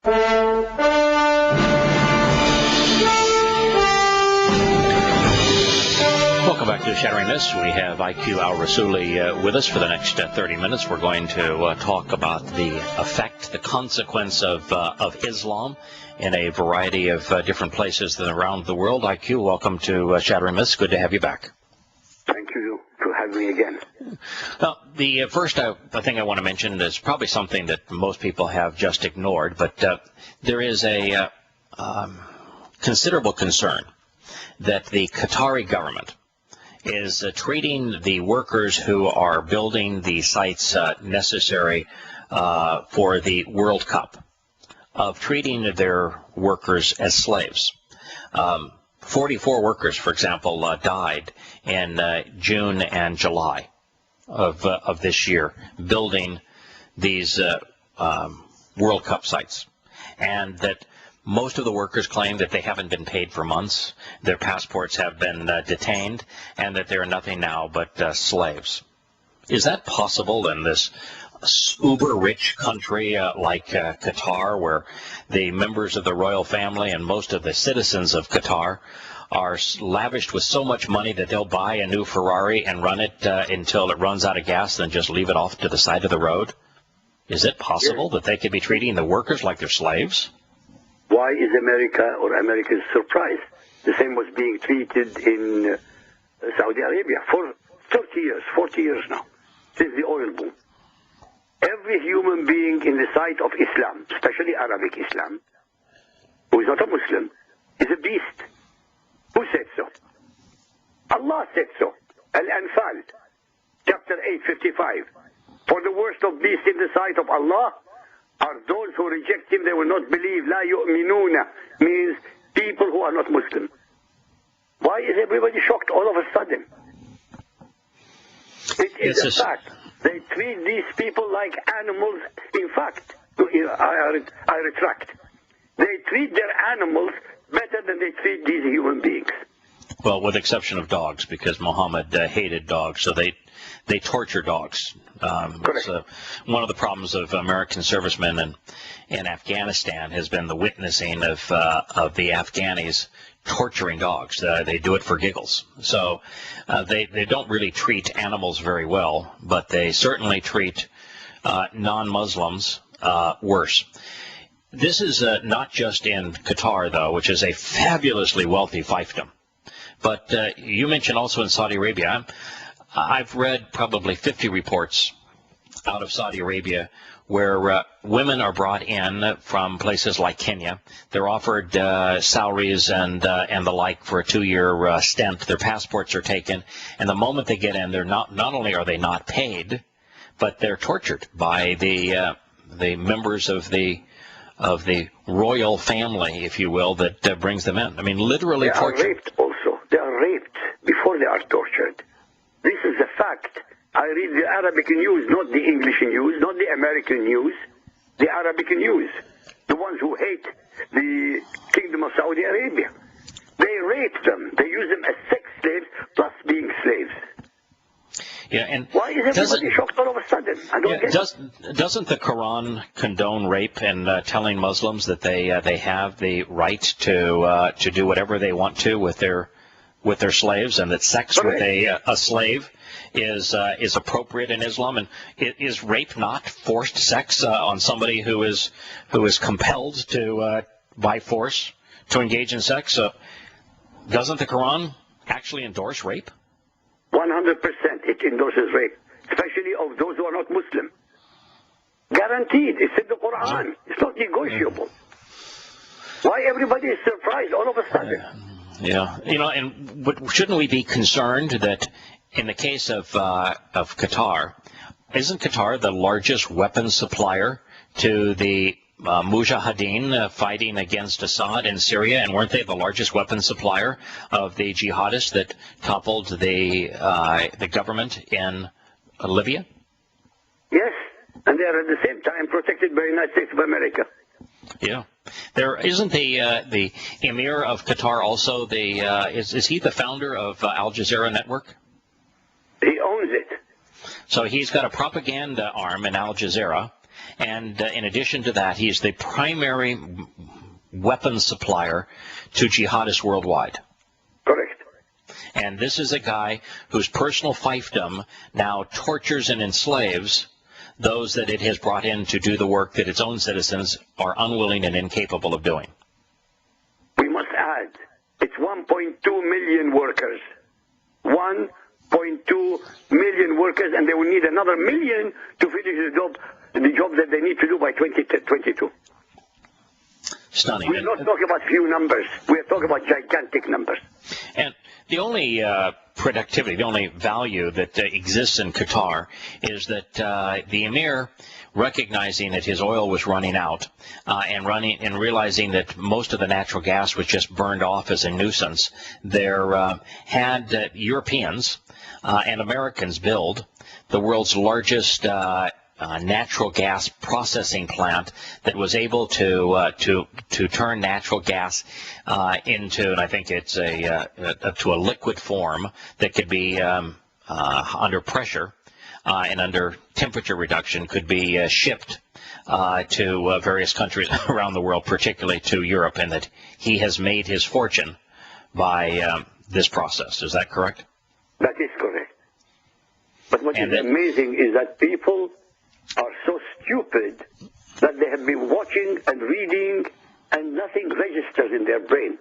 Welcome back to Shattering Myths. We have al-Rassooli with us for the next 30 minutes. We're going to talk about the effect, the consequence of Islam in a variety of different places around the world. Welcome to Shattering Myths. Good to have you back. Thank you for having me again. Well, the first thing I want to mention is probably something that most people have just ignored, but there is a considerable concern that the Qatari government is treating the workers who are building the sites necessary for the World Cup, of treating their workers as slaves. 44 workers, for example, died in June and July of this year building these World Cup sites, and that most of the workers claim that they haven't been paid for months, their passports have been detained, and that they're nothing now but slaves. Is that possible in this uber-rich country like Qatar, where the members of the royal family and most of the citizens of Qatar are lavished with so much money that they'll buy a new Ferrari and run it until it runs out of gas, then just leave it off to the side of the road? Is it possible that they could be treating the workers like they're slaves? Why is America surprised? The same was being treated in Saudi Arabia for 30 years, 40 years now, since the oil boom. Every human being in the sight of Islam, especially Arabic Islam, who is not a Muslim, is a beast. Who said so? Allah said so. Al-Anfal, chapter 8:55. For the worst of beasts in the sight of Allah are those who reject him, they will not believe. La yu'minuna means people who are not Muslim. Why is everybody shocked all of a sudden? It is a fact. They treat these people like animals. In fact, I retract. They treat their animals better than they treat these human beings. Well, with the exception of dogs, because Muhammad hated dogs, so they torture dogs. Correct. One of the problems of American servicemen in Afghanistan has been the witnessing of the Afghanis torturing dogs. They do it for giggles. So they don't really treat animals very well, but they certainly treat non-Muslims worse. This is not just in Qatar, though, which is a fabulously wealthy fiefdom. But you mentioned also in Saudi Arabia. I've read probably 50 reports out of Saudi Arabia where women are brought in from places like Kenya. They're offered salaries and the like for a 2-year stint. Their passports are taken, and the moment they get in, they're not only are they not paid, but they're tortured by the members of the royal family, if you will, that brings them in. I mean, literally tortured. They are raped also. They are raped before they are tortured. This is a fact. I read the Arabic news, not the English news, not the American news, the Arabic news. The ones who hate the Kingdom of Saudi Arabia. They rape them. They use them as sex slaves, plus being slaves. Yeah, and why is everybody shocked all of a sudden? I don't get it. Doesn't the Quran condone rape and telling Muslims that they have the right to do whatever they want to with their slaves, and that sex with a slave is appropriate in Islam? And is rape not forced sex on somebody who is compelled to by force to engage in sex? Doesn't the Quran actually endorse rape? 100% it endorses rape, especially of those who are not Muslim. Guaranteed. It's in the Quran. It's not negotiable. Why everybody is surprised all of a sudden? Yeah, and shouldn't we be concerned that in the case of Qatar, isn't Qatar the largest weapons supplier to the Mujahideen fighting against Assad in Syria, and weren't they the largest weapons supplier of the jihadists that toppled the government in Libya? Yes, and they are at the same time protected by the United States of America. Yeah, there isn't the Emir of Qatar also is he the founder of Al Jazeera network? He owns it. So he's got a propaganda arm in Al Jazeera, And in addition to that, he's the primary weapons supplier to jihadists worldwide. Correct. And this is a guy whose personal fiefdom now tortures and enslaves those that it has brought in to do the work that its own citizens are unwilling and incapable of doing. We must add, it's 1.2 million workers. 1.2 million workers, and they will need another million to finish the job that they need to do by 2022. Stunning. We're not talking about few numbers. We're talking about gigantic numbers. And the only productivity, the only value that exists in Qatar is that the emir, recognizing that his oil was running out and realizing that most of the natural gas was just burned off as a nuisance, there had Europeans and Americans build the world's largest natural gas processing plant that was able to turn natural gas into, and I think it's to a liquid form that could be under pressure and under temperature reduction could be shipped to various countries around the world, particularly to Europe, and that he has made his fortune by this process. Is that correct? That is correct. But what is amazing is that people are so stupid that they have been watching and reading and nothing registers in their brain.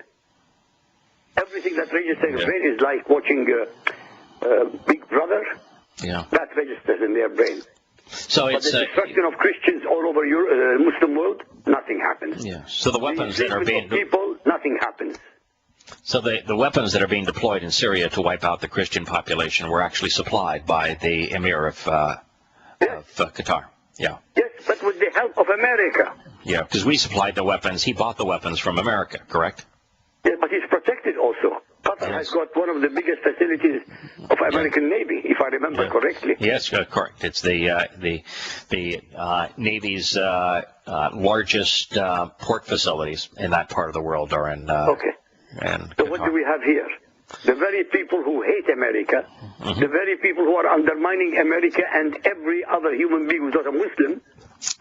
Everything that registers in their brain is like watching Big Brother. Yeah. That registers in their brain. So but it's the destruction of Christians all over the Muslim world, nothing happens. Yeah. So the weapons that are being people, nothing happens. So the weapons that are being deployed in Syria to wipe out the Christian population were actually supplied by the emir of Qatar. Yeah. Yes, but with the help of America. Yeah, because we supplied the weapons. He bought the weapons from America, correct? Yes, but he's protected also. Qatar has got one of the biggest facilities of American Navy, if I remember correctly. Yes, correct. It's the Navy's largest port facilities in that part of the world are in. Okay. So what do we have here? The very people who hate America, the very people who are undermining America and every other human being who's not a Muslim,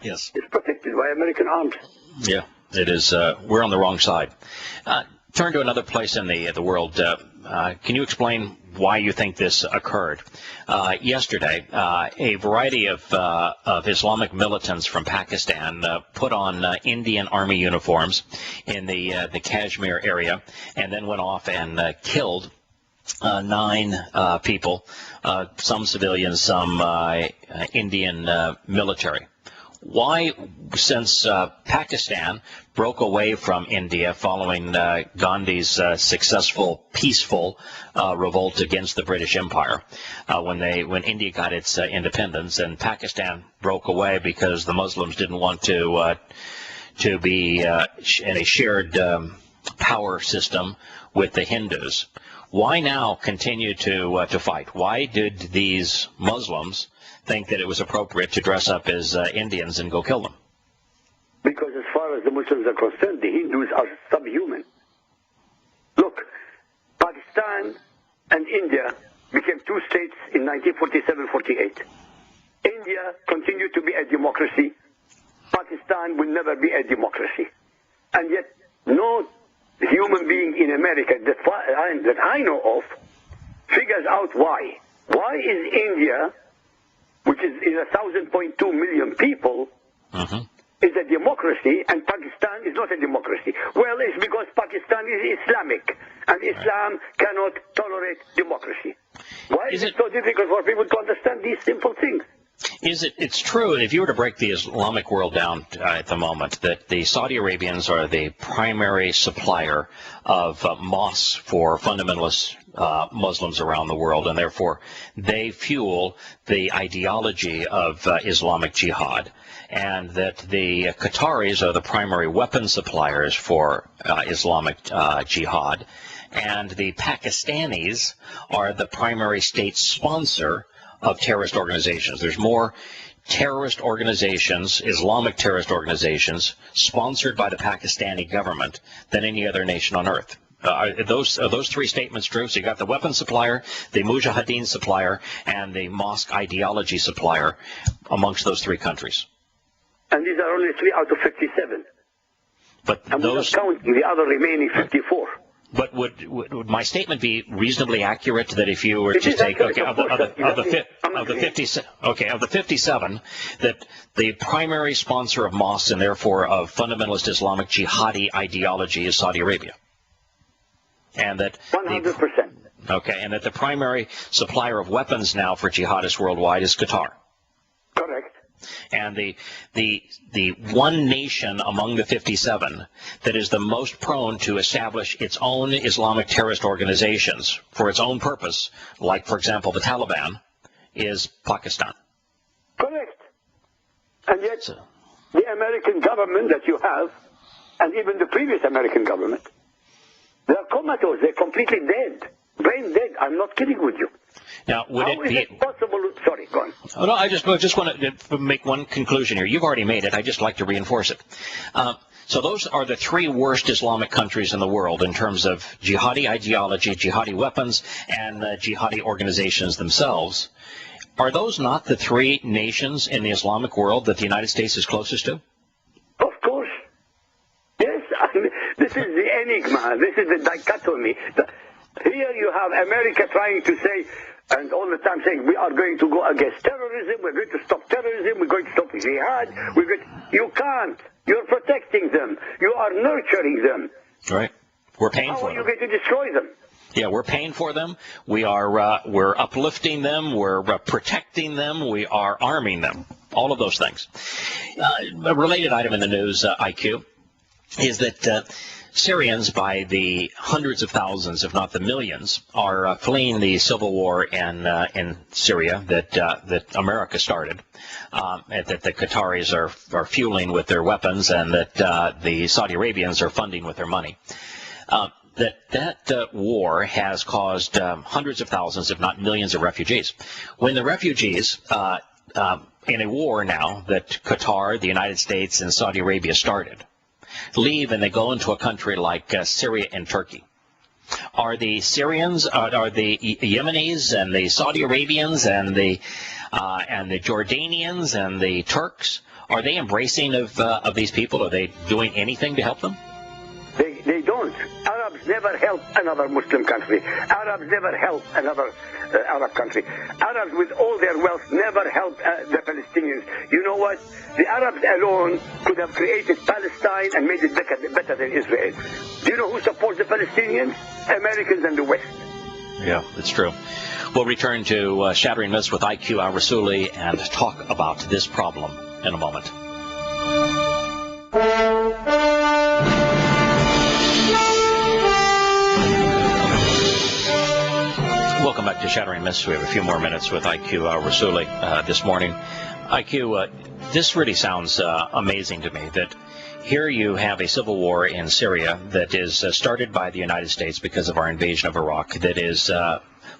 yes, is protected by American arms. Yeah, it is. We're on the wrong side. Turn to another place in the world. Can you explain why you think this occurred? Yesterday, a variety of Islamic militants from Pakistan put on Indian Army uniforms in the Kashmir area, and then went off and killed 9 people, some civilians, some Indian military. Why, since Pakistan broke away from India following Gandhi's successful, peaceful revolt against the British Empire, when India got its independence, and Pakistan broke away because the Muslims didn't want to be in a shared power system with the Hindus, why now continue to fight? Why did these Muslims think that it was appropriate to dress up as Indians and go kill them? Because as far as the Muslims are concerned, the Hindus are subhuman. Look, Pakistan and India became 2 states in 1947-48. India continued to be a democracy. Pakistan will never be a democracy. And yet, no human being in America that I know of figures out why. Why is India, which is 1,000.2 million people, is a democracy, and Pakistan is not a democracy? Well, it's because Pakistan is Islamic, and Islam cannot tolerate democracy. Why is it so difficult for people to understand these simple things? It's true, if you were to break the Islamic world down at the moment, that the Saudi Arabians are the primary supplier of mosques for fundamentalist Muslims around the world, and therefore they fuel the ideology of Islamic jihad, and that the Qataris are the primary weapon suppliers for Islamic jihad, and the Pakistanis are the primary state sponsor of terrorist organizations. There's more terrorist organizations, Islamic terrorist organizations, sponsored by the Pakistani government than any other nation on earth. Are those 3 statements true? So you got the weapon supplier, the mujahideen supplier, and the mosque ideology supplier amongst those 3 countries. And these are only 3 out of 57. But And we're not those, counting the other remaining 54. but would my statement be reasonably accurate that if you were It to is take, accurate, okay, of course, of the 57, that the primary sponsor of mosques and therefore of fundamentalist Islamic jihadi ideology is Saudi Arabia, and that 100%. okay, and that the primary supplier of weapons now for jihadists worldwide is Qatar. Correct. And the one nation among the 57 that is the most prone to establish its own Islamic terrorist organizations for its own purpose, like, for example, the Taliban, is Pakistan. Correct. And yet, the American government that you have, and even the previous American government, they're comatose. They're completely dead. Brain dead. I'm not kidding with you. Now, would How it is be... it possible? Sorry, go on. Oh, no, I just want to make one conclusion here. You've already made it. I just like to reinforce it. So those are the 3 worst Islamic countries in the world in terms of jihadi ideology, jihadi weapons, and jihadi organizations themselves. Are those not the 3 nations in the Islamic world that the United States is closest to? Of course. Yes, I mean, this is the enigma. This is the dichotomy. Here you have America trying to say, and all the time saying, we are going to go against terrorism, we're going to stop terrorism, we're going to stop jihad. You can't. You're protecting them. You are nurturing them. Right. We're paying for them. How are you going to destroy them? Yeah, we're paying for them. We are we're uplifting them. We're protecting them. We are arming them. All of those things. A related item in the news, IQ, is that Syrians, by the hundreds of thousands, if not the millions, are fleeing the civil war in Syria that America started, and that the Qataris are fueling with their weapons, and that the Saudi Arabians are funding with their money. That war has caused hundreds of thousands, if not millions, of refugees. When the refugees in a war now that Qatar, the United States, and Saudi Arabia started, leave and they go into a country like Syria and Turkey, are the Syrians, are the Yemenis and the Saudi Arabians and the Jordanians and the Turks, are they embracing of these people? Are they doing anything to help them? They don't. Arabs never help another Muslim country. Arabs never help another Arab country. Arabs, with all their wealth, never help the Palestinians. You know what? The Arabs alone could have created Palestine and made it better than Israel. Do you know who supports the Palestinians? Americans and the West. Yeah, it's true. We'll return to Shattering Myths with IQ al-Rassooli and talk about this problem in a moment. Welcome back to Shattering Myths. We have a few more minutes with IQ al-Rassooli this morning. IQ, this really sounds amazing to me, that here you have a civil war in Syria that is started by the United States because of our invasion of Iraq, that is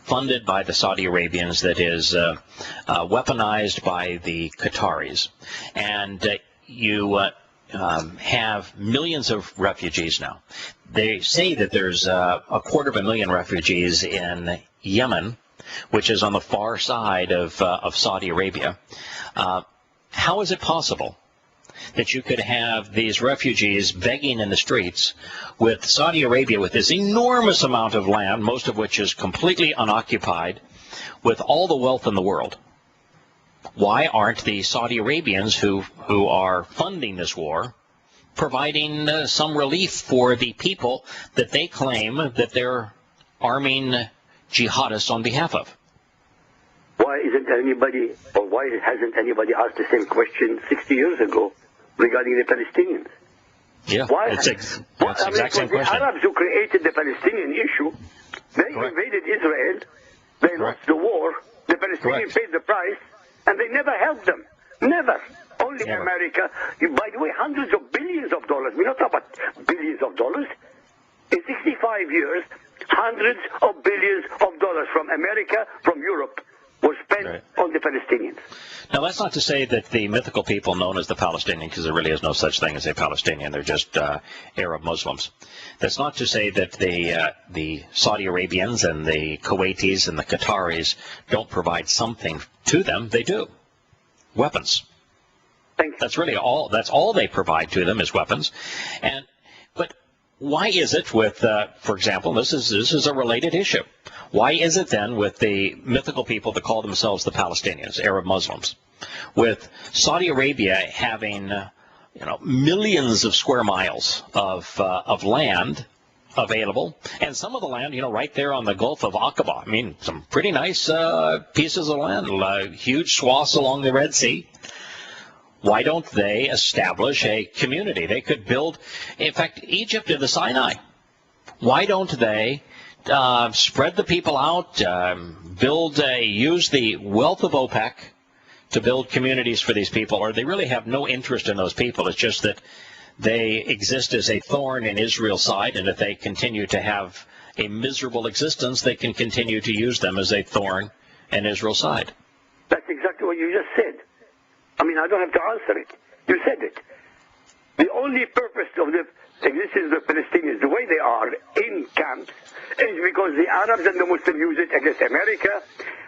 funded by the Saudi Arabians, that is weaponized by the Qataris. And you have millions of refugees now. They say that there's 250,000 refugees in Yemen, which is on the far side of Saudi Arabia. How is it possible that you could have these refugees begging in the streets with Saudi Arabia with this enormous amount of land, most of which is completely unoccupied, with all the wealth in the world? Why aren't the Saudi Arabians who are funding this war providing some relief for the people that they claim that they're arming jihadists on behalf of? Why isn't anybody, or why hasn't anybody asked the same question 60 years ago regarding the Palestinians? Yeah, why? it's the exact same question. The Arabs who created the Palestinian issue, they invaded Israel, they lost the war, the Palestinians paid the price, and they never helped them. Never. Only America. By the way, hundreds of billions of dollars. We're not talking about billions of dollars. In 65 years, hundreds of billions of dollars from America, from Europe, was spent on the Palestinians. Now, that's not to say that the mythical people known as the Palestinians, because there really is no such thing as a Palestinian, they're just Arab Muslims. That's not to say that the Saudi Arabians and the Kuwaitis and the Qataris don't provide something to them. They do. Weapons. That's really all. That's all they provide to them is weapons. But why is it with, for example, this is a related issue. Why is it then with the mythical people that call themselves the Palestinians, Arab Muslims, with Saudi Arabia having millions of square miles of land available, and some of the land, right there on the Gulf of Aqaba. I mean, some pretty nice pieces of land, huge swaths along the Red Sea. Why don't they establish a community? They could build, in fact, Egypt and the Sinai. Why don't they spread the people out, use the wealth of OPEC to build communities for these people, or they really have no interest in those people? It's just that they exist as a thorn in Israel's side, and if they continue to have a miserable existence, they can continue to use them as a thorn in Israel's side. That's exactly what you just said. I mean, I don't have to answer it. You said it. The only purpose of the existence of the Palestinians, the way they are in camps, is because the Arabs and the Muslims use it against America,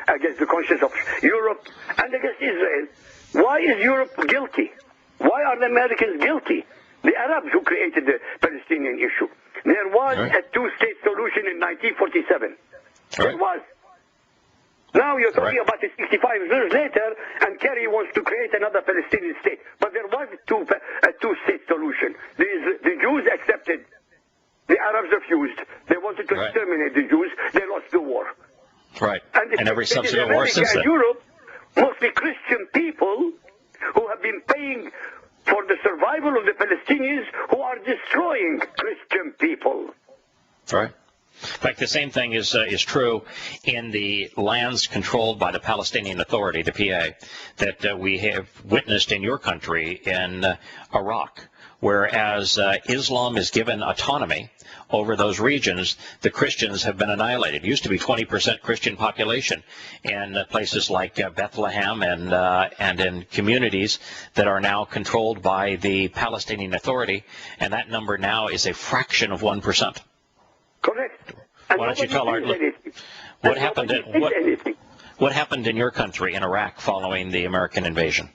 against the conscience of Europe, and against Israel. Why is Europe guilty? Why are the Americans guilty? The Arabs who created the Palestinian issue. There was a two-state solution in 1947. There was. Now you're talking about it 65 years later, and Kerry wants to create another Palestinian state. But there was a two-state solution. The Jews accepted. The Arabs refused. They wanted to exterminate the Jews. They lost the war. Right. And every subsequent war since then. Europe, mostly Christian people who have been paying for the survival of the Palestinians, who are destroying Christian people. Right. In fact, the same thing is true in the lands controlled by the Palestinian Authority, the PA, that we have witnessed in your country in Iraq. Whereas Islam is given autonomy over those regions, the Christians have been annihilated. It used to be 20% Christian population in places like Bethlehem and in communities that are now controlled by the Palestinian Authority, and that number now is a fraction of 1%. Correct. Why don't you tell our what happened in your country in Iraq following the American invasion?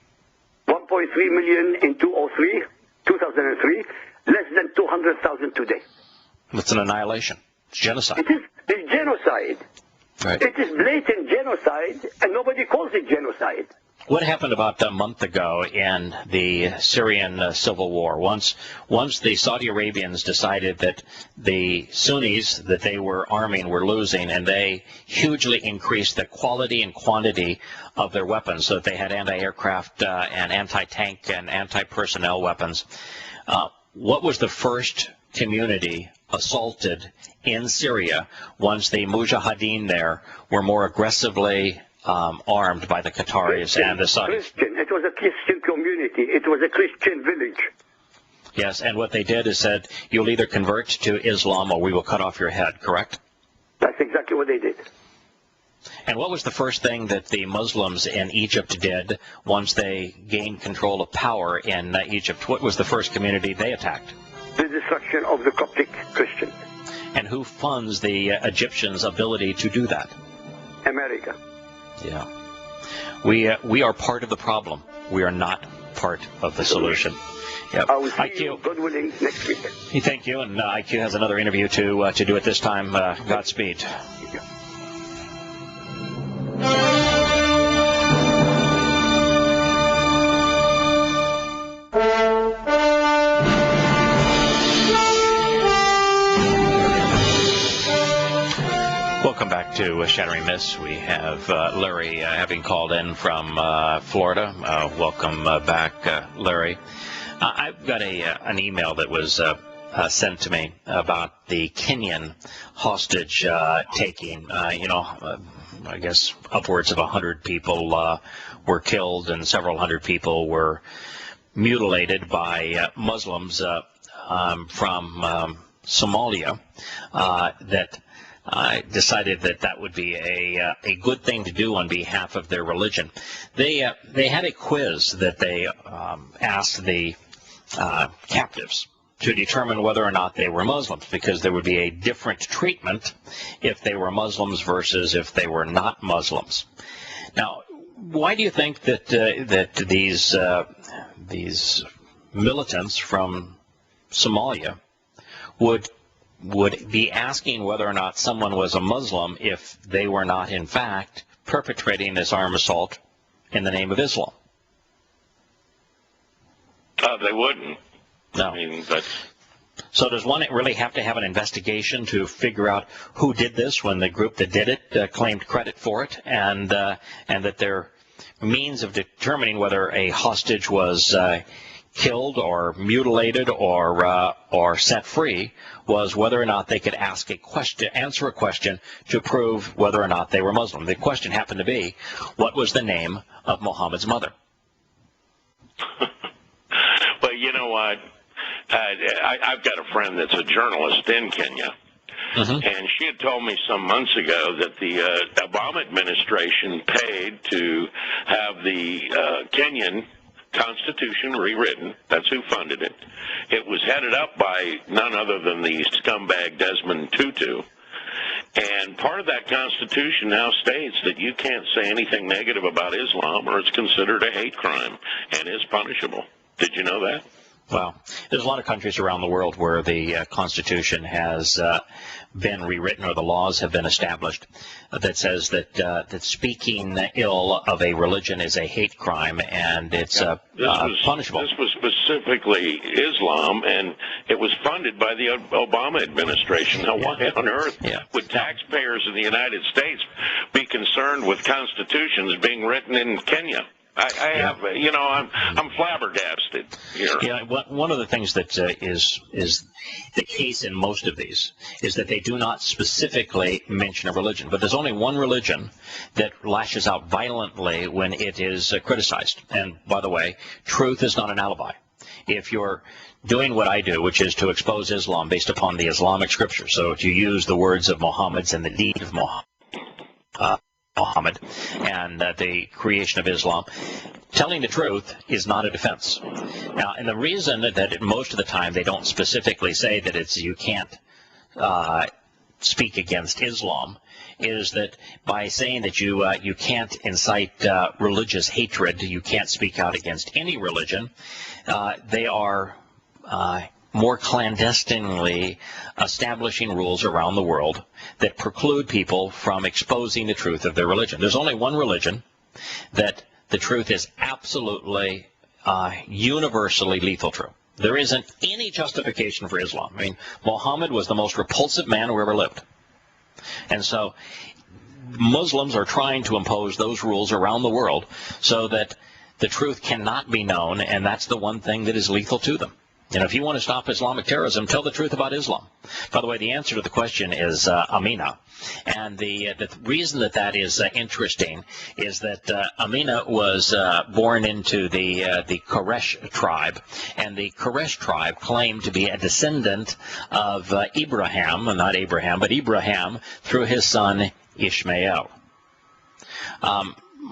1.3 million in 2003, less than 200,000 today. It's an annihilation. It's genocide. It's genocide. Right. It is blatant genocide, and nobody calls it genocide. What happened about a month ago in the Syrian civil war? Once the Saudi Arabians decided that the Sunnis that they were arming were losing, and they hugely increased the quality and quantity of their weapons so that they had anti-aircraft and anti-tank and anti-personnel weapons. What was the first community assaulted in Syria once the Mujahideen there were more aggressively armed by the Qataris and the Saudis? Christian. It was a Christian community. It was a Christian village. Yes, and what they did is said, you'll either convert to Islam or we will cut off your head, correct? That's exactly what they did. And what was the first thing that the Muslims in Egypt did once they gained control of power in Egypt? What was the first community they attacked? The destruction of the Coptic Christians. And who funds the Egyptians' ability to do that? America. Yeah. We are part of the problem. We are not part of the solution. Yep. I will see you, God willing, next week. Thank you. And IQ has another interview to do at this time. Godspeed. Thank you. Welcome back to Shattering Myths. We have Larry having called in from Florida. Welcome back, Larry. I've got an email that was sent to me about the Kenyan hostage taking. I guess upwards of 100 people were killed and several hundred people were mutilated by Muslims from Somalia that decided that would be a good thing to do on behalf of their religion. They had a quiz that they asked the captives to determine whether or not they were Muslims, because there would be a different treatment if they were Muslims versus if they were not Muslims. Now, why do you think that these these militants from Somalia would be asking whether or not someone was a Muslim if they were not, in fact, perpetrating this armed assault in the name of Islam. They wouldn't. No. I mean, but so does one really have to have an investigation to figure out who did this when the group that did it claimed credit for it, and that their means of determining whether a hostage was killed or mutilated or set free was whether or not they could answer a question to prove whether or not they were Muslim. The question happened to be, what was the name of Muhammad's mother? Well, you know what? I've got a friend that's a journalist in Kenya, and she had told me some months ago that the Obama administration paid to have the Kenyan Constitution rewritten. That's who funded it. It was headed up by none other than the scumbag Desmond Tutu. And part of that Constitution now states that you can't say anything negative about Islam or it's considered a hate crime and is punishable. Did you know that? Well, there's a lot of countries around the world where the Constitution has been rewritten or the laws have been established that says that speaking ill of a religion is a hate crime and it's punishable. This was specifically Islam, and it was funded by the Obama administration. Now, why on earth would taxpayers in the United States be concerned with constitutions being written in Kenya? I'm flabbergasted here. Yeah, one of the things that is the case in most of these is that they do not specifically mention a religion. But there's only one religion that lashes out violently when it is criticized. And by the way, truth is not an alibi. If you're doing what I do, which is to expose Islam based upon the Islamic scripture, so if you use the words of Muhammad and the deed of Muhammad and the creation of Islam, telling the truth is not a defense. Now, and the reason that most of the time they don't specifically say that it's you can't speak against Islam is that by saying that you can't incite religious hatred, you can't speak out against any religion, they are more clandestinely establishing rules around the world that preclude people from exposing the truth of their religion. There's only one religion that the truth is absolutely universally lethal true. There isn't any justification for Islam. I mean, Muhammad was the most repulsive man who ever lived. And so Muslims are trying to impose those rules around the world so that the truth cannot be known, and that's the one thing that is lethal to them. You know, if you want to stop Islamic terrorism, tell the truth about Islam. By the way, the answer to the question is Amina. And the reason that is interesting is that Amina was born into the Quraysh tribe, and the Quraysh tribe claimed to be a descendant of Abraham, not Abraham, but Ibrahim, through his son Ishmael.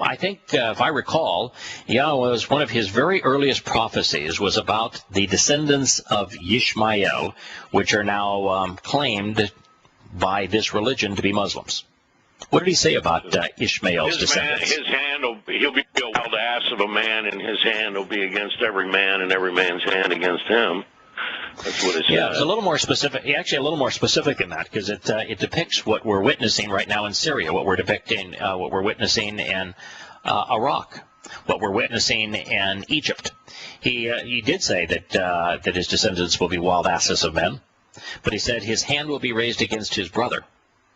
I think, if I recall, Yahowah's one of his very earliest prophecies was about the descendants of Ishmael, which are now claimed by this religion to be Muslims. What did he say about Ishmael's descendants? He'll be a wild ass of a man, and his hand will be against every man, and every man's hand against him. That's what it says. Yeah, it's a little more specific. Actually, a little more specific than that, because it depicts what we're witnessing right now in Syria, what we're witnessing in Iraq, what we're witnessing in Egypt. He did say that his descendants will be wild asses of men, but he said his hand will be raised against his brother,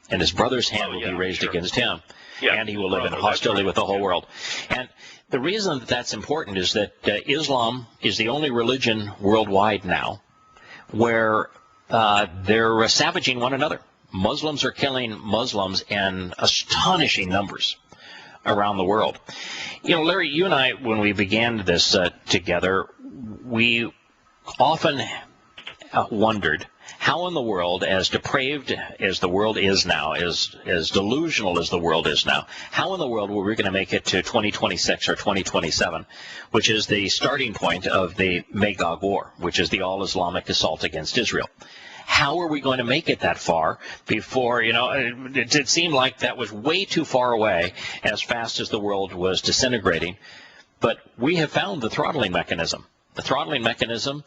and his brother's hand will be raised against him, and he will live in hostility with the whole world. And the reason that that's important is that Islam is the only religion worldwide now where they're savaging one another. Muslims are killing Muslims in astonishing numbers around the world. You know, Larry, you and I, when we began this together, we often wondered how in the world, as depraved as the world is now, as delusional as the world is now, how in the world were we going to make it to 2026 or 2027, which is the starting point of the Magog War, which is the all-Islamic assault against Israel? How are we going to make it that far before, it seemed like that was way too far away as fast as the world was disintegrating. But we have found the throttling mechanism. The throttling mechanism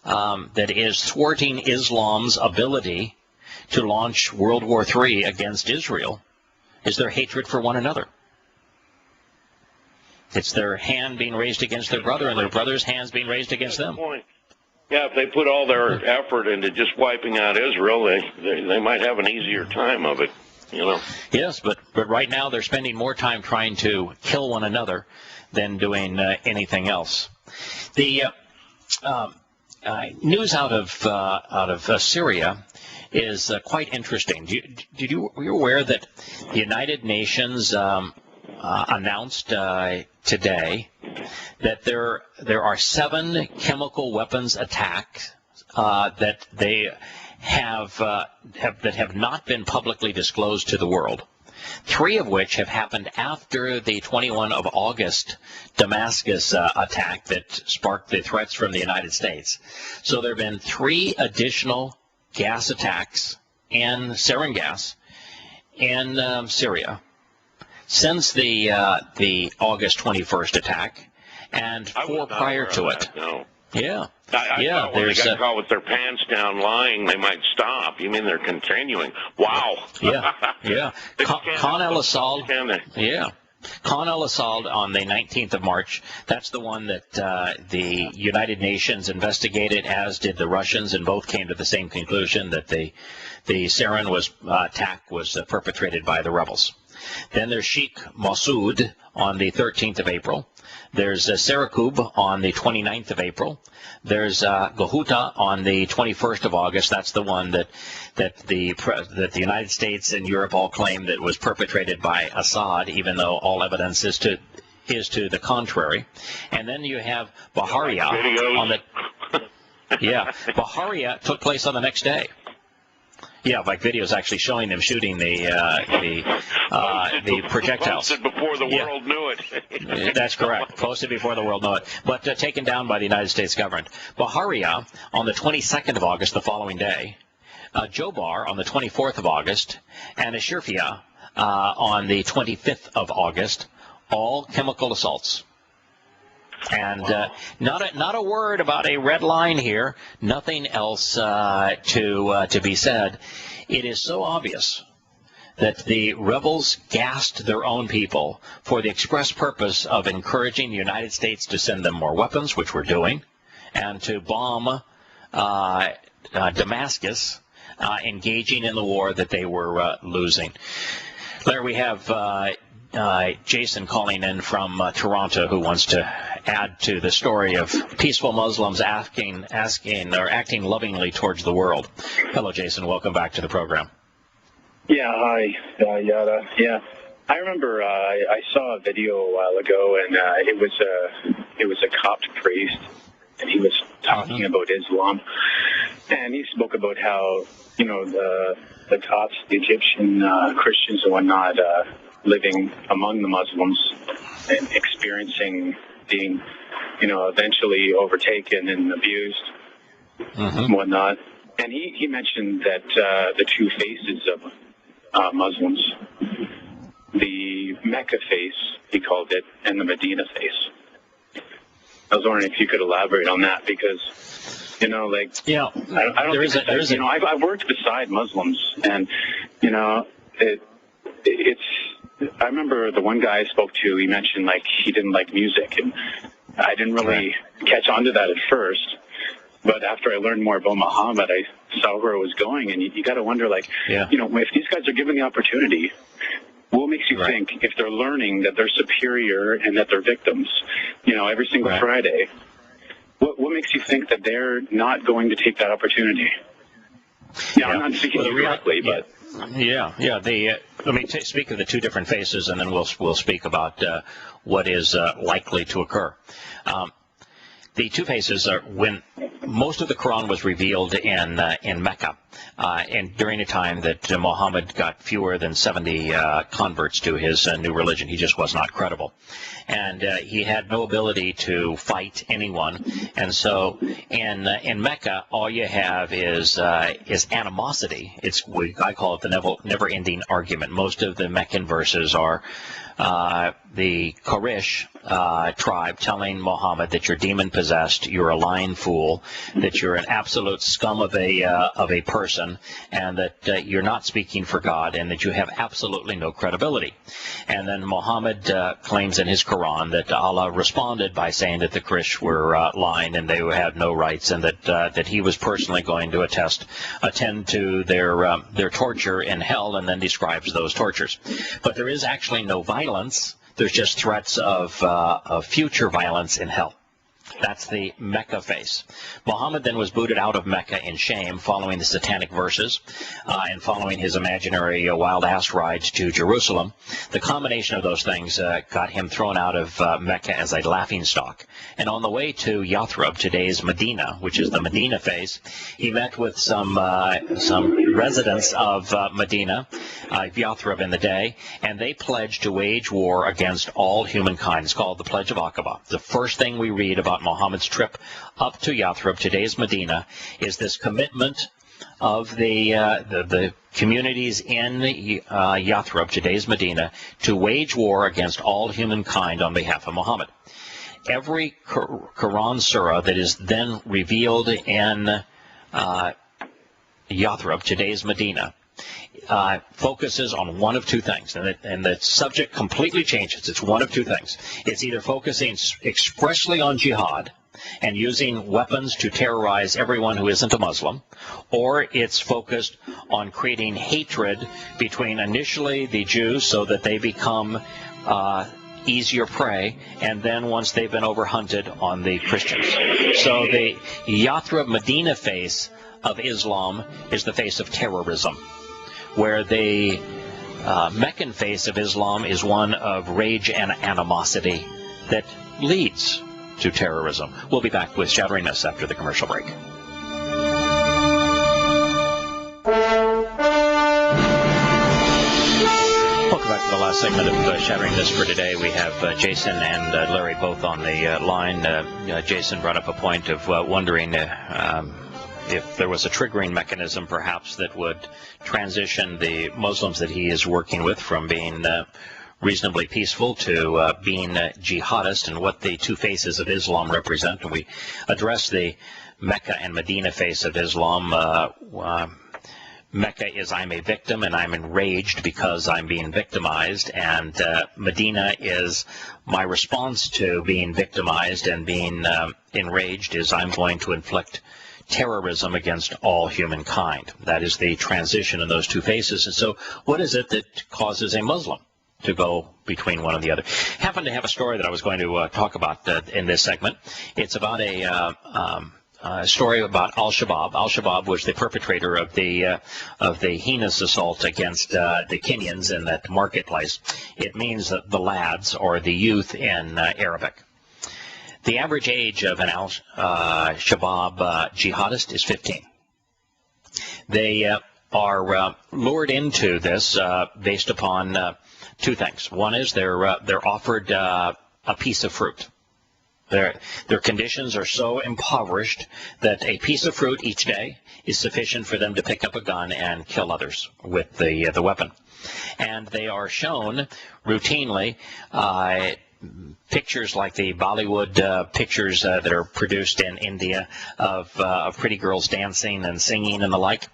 that is thwarting Islam's ability to launch World War III against Israel is their hatred for one another. It's their hand being raised against their brother and their brother's hands being raised against them. Yeah, if they put all their effort into just wiping out Israel, they might have an easier time of it, you know. Yes, but right now they're spending more time trying to kill one another than doing anything else. The news out of Syria is quite interesting. Were you aware that the United Nations announced today that there are 7 chemical weapons attacks that they have not been publicly disclosed to the world. 3 of which have happened after the 21 of August Damascus attack that sparked the threats from the United States. So there have been 3 additional gas attacks and sarin gas in Syria since the August 21st attack, and 4 prior to it. No. Yeah. I thought when they got caught with their pants down lying, they might stop. You mean they're continuing? Wow. Yeah. Yeah. Khan al-Assad. Yeah. Khan al-Assad on the 19th of March, that's the one that the United Nations investigated, as did the Russians, and both came to the same conclusion, that the sarin attack was perpetrated by the rebels. Then there's Sheikh Massoud on the 13th of April. There's Sarakub on the 29th of April. There's Ghuta on the 21st of August. That's the one that the United States and Europe all claim that was perpetrated by Assad, even though all evidence is to the contrary. And then you have Baharia on the Baharia took place on the next day. Yeah, like videos actually showing them shooting the projectiles. Posted before the world knew it. That's correct. Posted before the world knew it. But taken down by the United States government. Baharia on the 22nd of August, the following day. Jobar on the 24th of August. And Ashirfia on the 25th of August. All chemical assaults. And not a word about a red line here. Nothing else to be said. It is so obvious that the rebels gassed their own people for the express purpose of encouraging the United States to send them more weapons, which we're doing, and to bomb Damascus, engaging in the war that they were losing. There we have Jason calling in from Toronto, who wants to add to the story of peaceful Muslims acting lovingly towards the world. Hello, Jason. Welcome back to the program. Yeah, hi, Yada. Yeah, I remember I saw a video a while ago, and it was a Copt priest, and he was talking about Islam, and he spoke about how the Copts, the Egyptian Christians and whatnot, living among the Muslims and experiencing being, eventually overtaken and abused and whatnot. And he mentioned that the 2 faces of Muslims, the Mecca face, he called it, and the Medina face. I was wondering if you could elaborate on that, because, I don't think I've worked beside Muslims, and, it's, I remember the one guy I spoke to, he mentioned, he didn't like music, and I didn't really catch on to that at first. But after I learned more about Muhammad, I saw where it was going, and you got to wonder, if these guys are given the opportunity, what makes you think, if they're learning that they're superior and that they're victims, every single Friday, what makes you think that they're not going to take that opportunity? I'm not speaking directly, but... Yeah. Let me speak of the 2 different faces, and then we'll speak about what is likely to occur. The 2 faces are when most of the Quran was revealed in Mecca. and during a time that Muhammad got fewer than 70 converts to his new religion. He just was not credible. And he had no ability to fight anyone. And so in Mecca, all you have is animosity. I call it the never-ending argument. Most of the Meccan verses are the Quraysh tribe telling Muhammad that you're demon-possessed, you're a lying fool, that you're an absolute scum of a person, and that you're not speaking for God, and that you have absolutely no credibility. And then Muhammad claims in his Quran that Allah responded by saying that the Quraysh were lying and they had no rights, and that he was personally going to attend to their torture in hell, and then describes those tortures. But there is actually no violence. There's just threats of future violence in hell. That's the Mecca face. Muhammad then was booted out of Mecca in shame following the satanic verses and following his imaginary wild ass ride to Jerusalem. The combination of those things got him thrown out of Mecca as a laughingstock. And on the way to Yathrib, today's Medina, which is the Medina face, he met with some residents of Medina, Yathrib in the day, and they pledged to wage war against all humankind. It's called the Pledge of Aqaba. The first thing we read about Muhammad's trip up to Yathrib, today's Medina, is this commitment of the communities in Yathrib, today's Medina, to wage war against all humankind on behalf of Muhammad. Every Quran surah that is then revealed in Yathrib, today's Medina, focuses on one of two things, and the subject completely changes. It's one of two things. It's either focusing expressly on jihad and using weapons to terrorize everyone who isn't a Muslim, or it's focused on creating hatred between initially the Jews so that they become easier prey, and then once they've been overhunted, on the Christians. So the Yathrib Medina face of Islam is the face of terrorism, where the Meccan face of Islam is one of rage and animosity that leads to terrorism. We'll be back with Shattering Myths after the commercial break. Welcome back to the last segment of Shattering Myths for today. We have Jason and Larry both on the line. Jason brought up a point of wondering if there was a triggering mechanism perhaps that would transition the Muslims that he is working with from being reasonably peaceful to being jihadist, and what the two faces of Islam represent. And we address the Mecca and Medina face of Islam. Mecca is I'm a victim and I'm enraged because I'm being victimized, and Medina is my response to being victimized and being enraged is I'm going to inflict terrorism against all humankind. That is the transition in those two faces. And so what is it that causes a Muslim to go between one and the other? Happen to have a story that I was going to talk about in this segment. It's about a story about al-Shabaab. Al-Shabaab was the perpetrator of the heinous assault against the Kenyans in that marketplace. It means the lads or the youth in Arabic. The average age of an al-Shabaab jihadist is 15. They are lured into this based upon two things. One is they're offered a piece of fruit. Their conditions are so impoverished that a piece of fruit each day is sufficient for them to pick up a gun and kill others with the weapon. And they are shown routinely pictures like the Bollywood pictures that are produced in India of pretty girls dancing and singing and the like.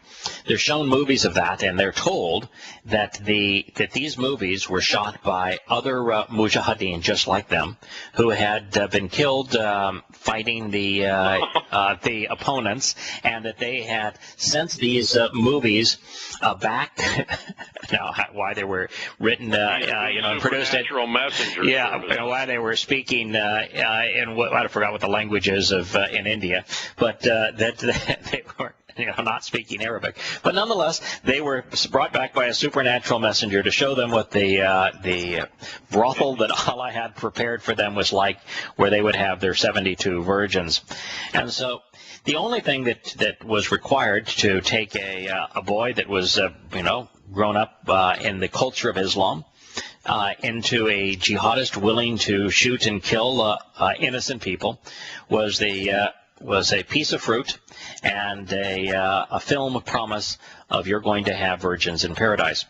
They're shown movies of that, and they're told that these movies were shot by other mujahideen just like them, who had been killed fighting the opponents, and that they had sent these movies back. Now, why they were written, and produced it. Messengers. Yeah, why they were speaking in I forgot what the language is of in India, but that they were not speaking Arabic. But nonetheless, they were brought back by a supernatural messenger to show them what the brothel that Allah had prepared for them was like, where they would have their 72 virgins. And so The only thing that was required to take a boy that was, grown up in the culture of Islam into a jihadist willing to shoot and kill innocent people was a piece of fruit and a film promise of you're going to have virgins in paradise.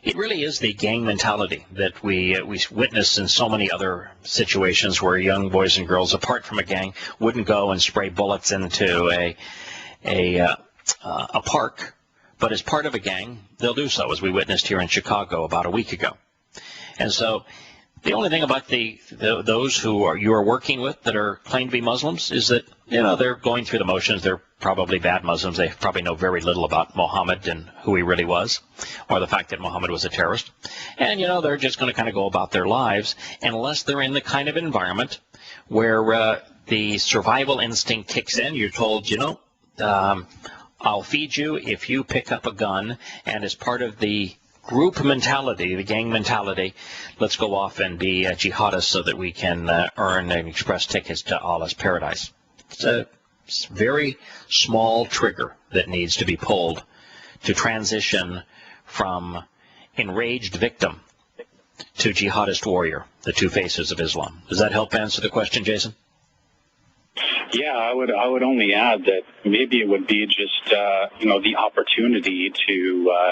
It really is the gang mentality that we witness in so many other situations where young boys and girls, apart from a gang, wouldn't go and spray bullets into a park, but as part of a gang, they'll do so, as we witnessed here in Chicago about a week ago. And so the only thing about those who you are working with that are claimed to be Muslims is that, they're going through the motions. They're probably bad Muslims. They probably know very little about Muhammad and who he really was, or the fact that Muhammad was a terrorist. And, they're just going to kind of go about their lives unless they're in the kind of environment where the survival instinct kicks in. You're told, I'll feed you if you pick up a gun, and as part of the group mentality, the gang mentality, let's go off and be jihadists so that we can earn and express tickets to Allah's paradise. It's a very small trigger that needs to be pulled to transition from enraged victim to jihadist warrior, the two faces of Islam. Does that help answer the question, Jason? Yeah, I would only add that maybe it would be just the opportunity to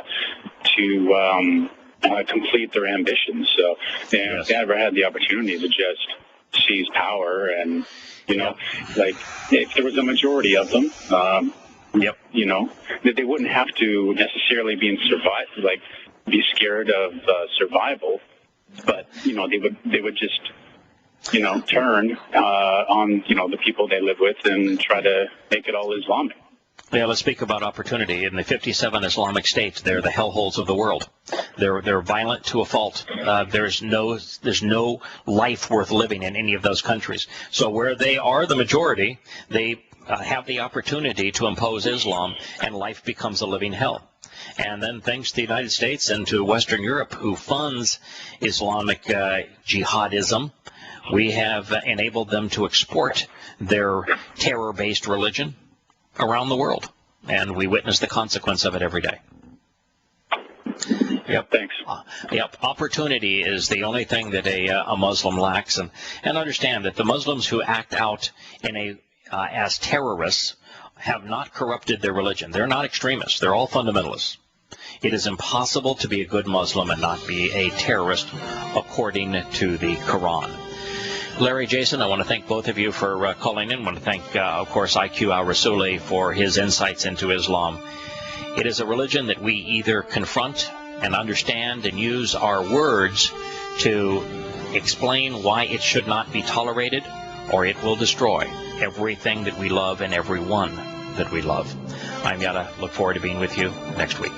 complete their ambitions. So if they ever had the opportunity to just seize power, and like if there was a majority of them, that they wouldn't have to necessarily be be scared of survival, but they would just turn on the people they live with and try to make it all Islamic. Yeah, let's speak about opportunity. In the 57 Islamic states, they're the hellholes of the world. They're violent to a fault. There's no life worth living in any of those countries. So where they are the majority, they have the opportunity to impose Islam, and life becomes a living hell. And then thanks to the United States and to Western Europe, who funds Islamic jihadism, we have enabled them to export their terror-based religion around the world, and we witness the consequence of it every day. Yep, thanks. Opportunity is the only thing that a Muslim lacks, and understand that the Muslims who act out in as terrorists have not corrupted their religion. They're not extremists. They're all fundamentalists. It is impossible to be a good Muslim and not be a terrorist according to the Quran. Larry, Jason, I want to thank both of you for calling in. I want to thank, of course, IQ al-Rassooli for his insights into Islam. It is a religion that we either confront and understand and use our words to explain why it should not be tolerated, or it will destroy everything that we love and everyone that we love. I'm Yahowah. Look forward to being with you next week.